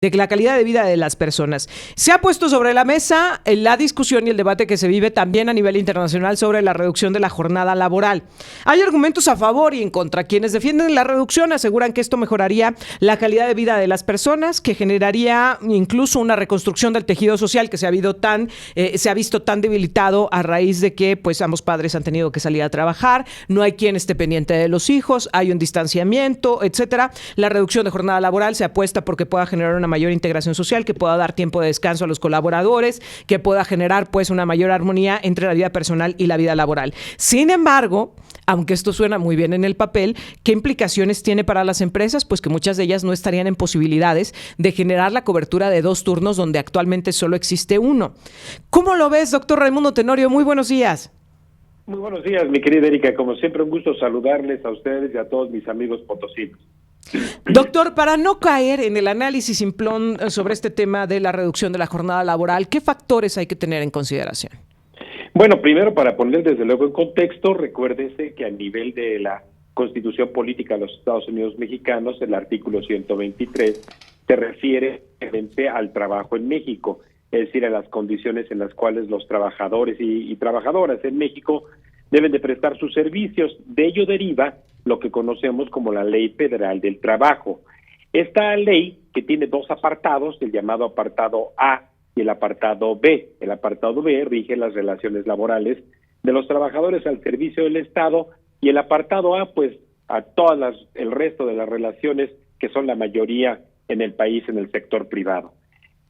de la calidad de vida de las personas. Se ha puesto sobre la mesa la discusión y el debate que se vive también a nivel internacional sobre la reducción de la jornada laboral. Hay argumentos a favor y en contra. Quienes defienden la reducción aseguran que esto mejoraría la calidad de vida de las personas, que generaría incluso una reconstrucción del tejido social que se ha visto tan debilitado a raíz de que pues ambos padres han tenido que salir a trabajar, no hay quien esté pendiente de los hijos, hay un distanciamiento, etcétera. La reducción de jornada laboral se apuesta porque pueda generar una mayor integración social, que pueda dar tiempo de descanso a los colaboradores, que pueda generar pues una mayor armonía entre la vida personal y la vida laboral. Sin embargo, aunque esto suena muy bien en el papel, ¿qué implicaciones tiene para las empresas? Pues que muchas de ellas no estarían en posibilidades de generar la cobertura de 2 turnos donde actualmente solo existe uno. ¿Cómo lo ves, doctor Raimundo Tenorio? Muy buenos días. Muy buenos días, mi querida Erika. Como siempre, un gusto saludarles a ustedes y a todos mis amigos potosinos. Doctor, para no caer en el análisis simplón sobre este tema de la reducción de la jornada laboral, ¿qué factores hay que tener en consideración? Bueno, primero, para poner desde luego en contexto, recuérdese que a nivel de la Constitución Política de los Estados Unidos Mexicanos, el artículo 123 se refiere al trabajo en México, es decir, a las condiciones en las cuales los trabajadores y trabajadoras en México deben de prestar sus servicios. De ello deriva lo que conocemos como la Ley Federal del Trabajo. Esta ley, que tiene 2 apartados, el llamado apartado A y el apartado B. El apartado B rige las relaciones laborales de los trabajadores al servicio del Estado, y el apartado A, pues, a el resto de las relaciones que son la mayoría en el país, en el sector privado.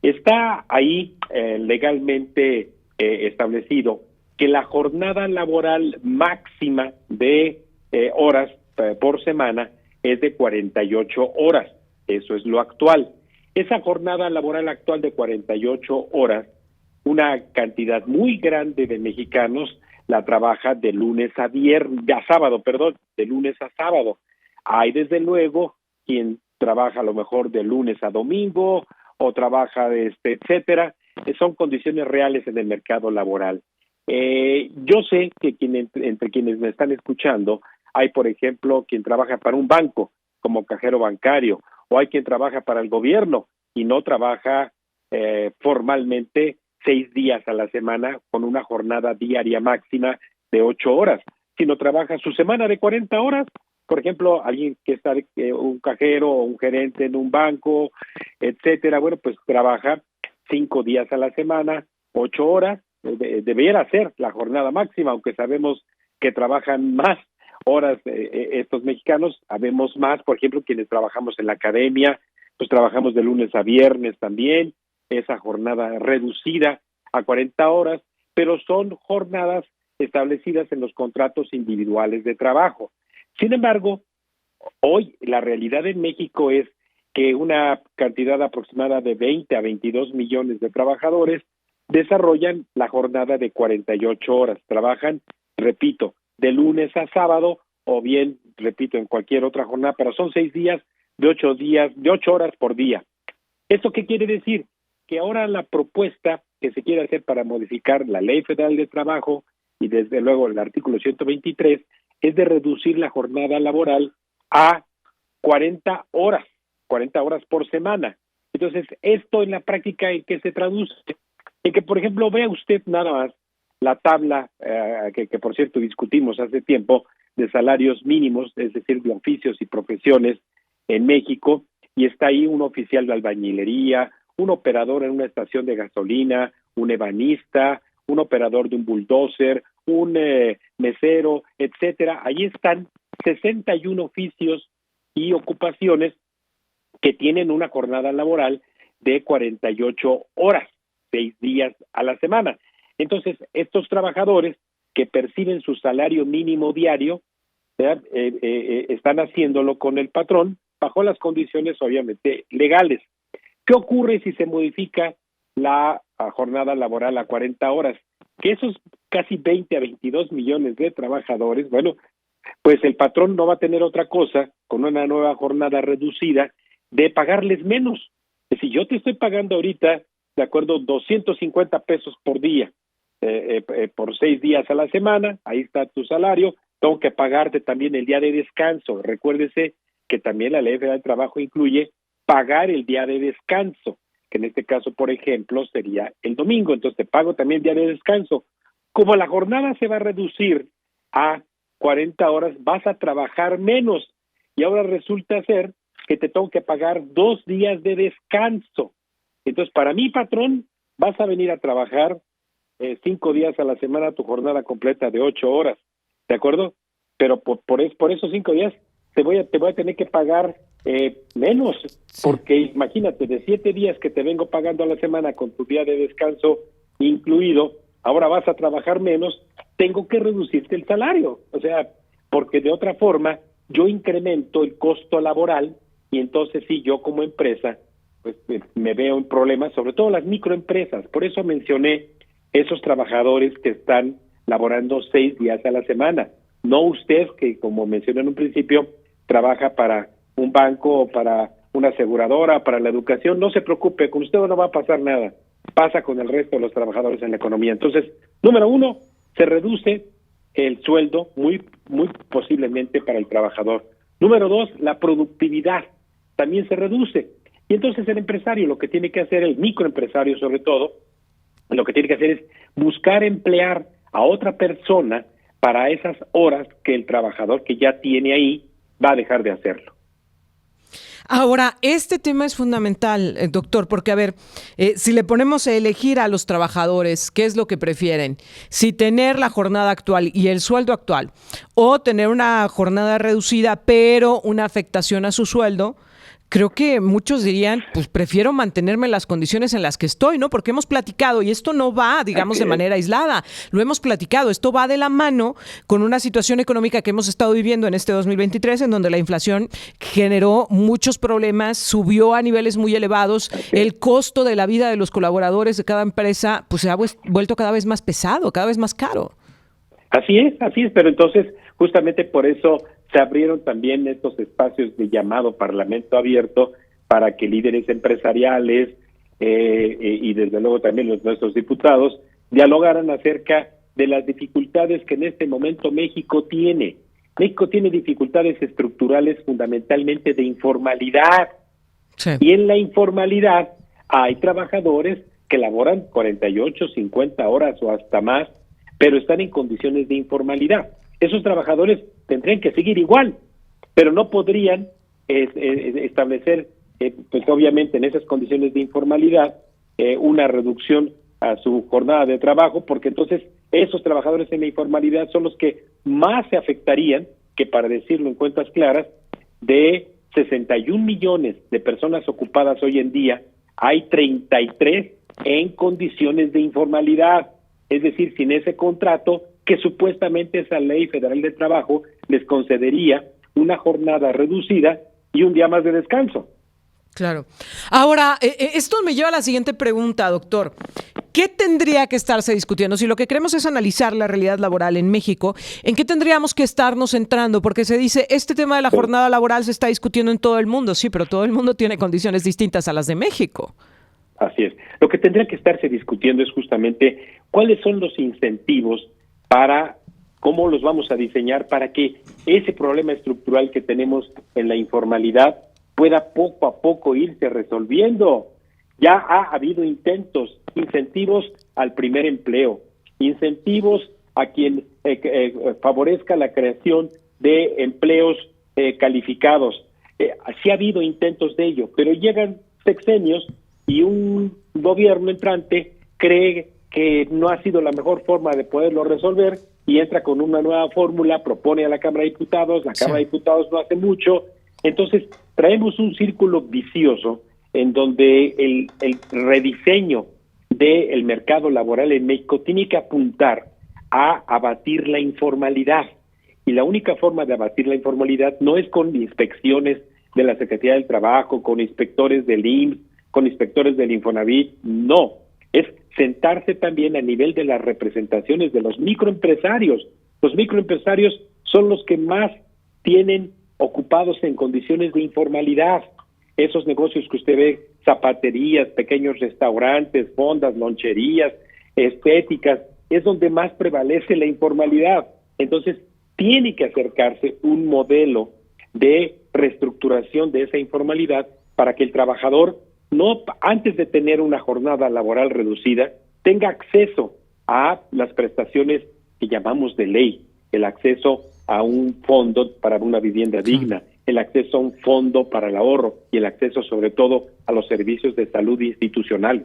Está ahí legalmente establecido que la jornada laboral máxima de horas por semana es de 48 horas. Eso es lo actual. Esa jornada laboral actual de 48 horas, una cantidad muy grande de mexicanos la trabaja de lunes a sábado. Hay desde luego quien trabaja a lo mejor de lunes a domingo o trabaja etcétera. Son condiciones reales en el mercado laboral. Yo sé que entre quienes me están escuchando hay, por ejemplo, quien trabaja para un banco como cajero bancario, o hay quien trabaja para el gobierno y no trabaja formalmente 6 días a la semana con una jornada diaria máxima de 8 horas, sino trabaja su semana de 40 horas. Por ejemplo, alguien que está un cajero o un gerente en un banco, etcétera, bueno, pues trabaja 5 días a la semana, 8 horas, debería ser la jornada máxima, aunque sabemos que trabajan más horas estos mexicanos. Habemos más, por ejemplo, quienes trabajamos en la academia, pues trabajamos de lunes a viernes también, esa jornada reducida a 40 horas, pero son jornadas establecidas en los contratos individuales de trabajo. Sin embargo, hoy la realidad en México es que una cantidad aproximada de 20 a 22 millones de trabajadores desarrollan la jornada de 48 horas. Trabajan, repito, de lunes a sábado, o bien, repito, en cualquier otra jornada, pero son 6 días de 8 horas por día. ¿Esto qué quiere decir? Que ahora la propuesta que se quiere hacer para modificar la Ley Federal de Trabajo y desde luego el artículo 123 es de reducir la jornada laboral a 40 horas por semana. Entonces, esto en la práctica, ¿en qué se traduce? En que, por ejemplo, vea usted nada más la tabla que por cierto discutimos hace tiempo de salarios mínimos, es decir, de oficios y profesiones en México, y está ahí un oficial de albañilería, un operador en una estación de gasolina, un ebanista, un operador de un bulldozer, un mesero, etcétera. Ahí están 61 oficios y ocupaciones que tienen una jornada laboral de 48 horas, 6 días a la semana. Entonces, estos trabajadores que perciben su salario mínimo diario, están haciéndolo con el patrón bajo las condiciones obviamente legales. ¿Qué ocurre si se modifica la jornada laboral a 40 horas? Que esos casi 20 a 22 millones de trabajadores, bueno, pues el patrón no va a tener otra cosa con una nueva jornada reducida de pagarles menos. Si yo te estoy pagando ahorita, de acuerdo, 250 pesos por día, por 6 días a la semana, ahí está tu salario, tengo que pagarte también el día de descanso. Recuérdese que también la Ley Federal del Trabajo incluye pagar el día de descanso, que en este caso, por ejemplo, sería el domingo. Entonces te pago también el día de descanso. Como la jornada se va a reducir a 40 horas, vas a trabajar menos. Y ahora resulta ser que te tengo que pagar 2 días de descanso. Entonces, para mí, patrón, vas a venir a trabajar 5 días a la semana, tu jornada completa de 8 horas, ¿de acuerdo? Pero por esos 5 días te voy a tener que pagar menos, porque imagínate, de 7 días que te vengo pagando a la semana con tu día de descanso incluido, ahora vas a trabajar menos, tengo que reducirte el salario, o sea, porque de otra forma yo incremento el costo laboral y entonces sí, yo como empresa, pues me veo en problemas, sobre todo las microempresas. Por eso mencioné esos trabajadores que están laborando 6 días a la semana. No usted, que como mencioné en un principio, trabaja para un banco o para una aseguradora, para la educación. No se preocupe, con usted no va a pasar nada. Pasa con el resto de los trabajadores en la economía. Entonces, número 1, se reduce el sueldo muy posiblemente para el trabajador. Número 2, la productividad también se reduce. Y entonces el empresario lo que tiene que hacer, el microempresario sobre todo, lo que tiene que hacer es buscar emplear a otra persona para esas horas que el trabajador que ya tiene ahí va a dejar de hacerlo. Ahora, este tema es fundamental, doctor, porque a ver, si le ponemos a elegir a los trabajadores, ¿qué es lo que prefieren? Si tener la jornada actual y el sueldo actual, o tener una jornada reducida, pero una afectación a su sueldo, creo que muchos dirían, pues prefiero mantenerme en las condiciones en las que estoy, ¿no? Porque hemos platicado, y esto no va, digamos, de manera aislada, lo hemos platicado, esto va de la mano con una situación económica que hemos estado viviendo en este 2023, en donde la inflación generó muchos problemas, subió a niveles muy elevados, el costo de la vida de los colaboradores de cada empresa, pues se ha vuelto cada vez más pesado, cada vez más caro. Así es, pero entonces justamente por eso se abrieron también estos espacios de llamado Parlamento Abierto para que líderes empresariales y desde luego también nuestros diputados dialogaran acerca de las dificultades que en este momento México tiene. México tiene dificultades estructurales fundamentalmente de informalidad. Sí. Y en la informalidad hay trabajadores que laboran 48, 50 horas o hasta más, pero están en condiciones de informalidad. Esos trabajadores tendrían que seguir igual, pero no podrían establecer, pues obviamente en esas condiciones de informalidad, una reducción a su jornada de trabajo, porque entonces esos trabajadores en la informalidad son los que más se afectarían, que para decirlo en cuentas claras, de 61 millones de personas ocupadas hoy en día, hay 33 en condiciones de informalidad, es decir, sin ese contrato que supuestamente esa ley federal de trabajo les concedería una jornada reducida y un día más de descanso. Claro. Ahora, esto me lleva a la siguiente pregunta, doctor. ¿Qué tendría que estarse discutiendo? Si lo que queremos es analizar la realidad laboral en México, ¿en qué tendríamos que estarnos centrando? Porque se dice, este tema de la jornada laboral se está discutiendo en todo el mundo. Sí, pero todo el mundo tiene condiciones distintas a las de México. Así es. Lo que tendría que estarse discutiendo es justamente cuáles son los incentivos para cómo los vamos a diseñar para que ese problema estructural que tenemos en la informalidad pueda poco a poco irse resolviendo. Ya ha habido incentivos al primer empleo, incentivos a quien favorezca la creación de empleos calificados. Sí ha habido intentos de ello, pero llegan sexenios y un gobierno entrante cree que no ha sido la mejor forma de poderlo resolver y entra con una nueva fórmula, propone a la Cámara de Diputados, la Cámara de Diputados no hace mucho, entonces traemos un círculo vicioso en donde el rediseño del mercado laboral en México tiene que apuntar a abatir la informalidad, y la única forma de abatir la informalidad no es con inspecciones de la Secretaría del Trabajo, con inspectores del IMSS, con inspectores del Infonavit, no, es sentarse también a nivel de las representaciones de los microempresarios. Los microempresarios son los que más tienen ocupados en condiciones de informalidad. Esos negocios que usted ve, zapaterías, pequeños restaurantes, fondas, loncherías, estéticas, es donde más prevalece la informalidad. Entonces, tiene que acercarse un modelo de reestructuración de esa informalidad para que el trabajador, no antes de tener una jornada laboral reducida, tenga acceso a las prestaciones que llamamos de ley, el acceso a un fondo para una vivienda digna, el acceso a un fondo para el ahorro y el acceso sobre todo a los servicios de salud institucional.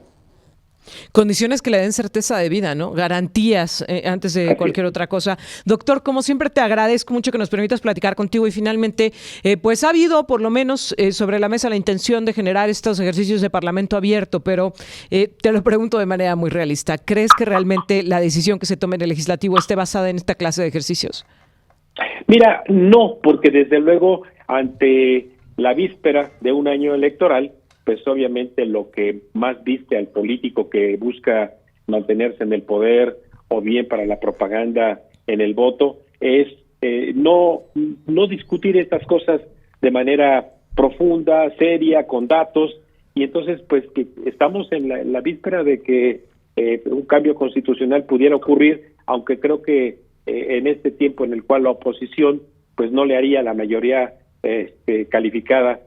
Condiciones que le den certeza de vida, ¿no? Garantías antes de cualquier otra cosa. Doctor, como siempre te agradezco mucho que nos permitas platicar contigo y finalmente, pues ha habido por lo menos sobre la mesa la intención de generar estos ejercicios de parlamento abierto, pero te lo pregunto de manera muy realista. ¿Crees que realmente la decisión que se tome en el legislativo esté basada en esta clase de ejercicios? Mira, no, porque desde luego ante la víspera de un año electoral, pues obviamente lo que más viste al político que busca mantenerse en el poder o bien para la propaganda en el voto es no discutir estas cosas de manera profunda, seria, con datos, y entonces pues que estamos en la víspera de que un cambio constitucional pudiera ocurrir, aunque creo que en este tiempo en el cual la oposición pues no le haría la mayoría calificada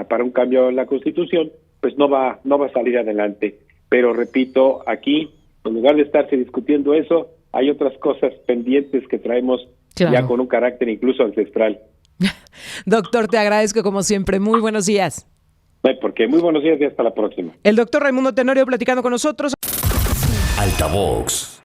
para un cambio en la Constitución, pues no va a salir adelante. Pero repito, aquí, en lugar de estarse discutiendo eso, hay otras cosas pendientes que traemos ya con un carácter incluso ancestral. Doctor, te agradezco como siempre. Muy buenos días. Porque muy buenos días y hasta la próxima. El doctor Raimundo Tenorio platicando con nosotros. Altavox.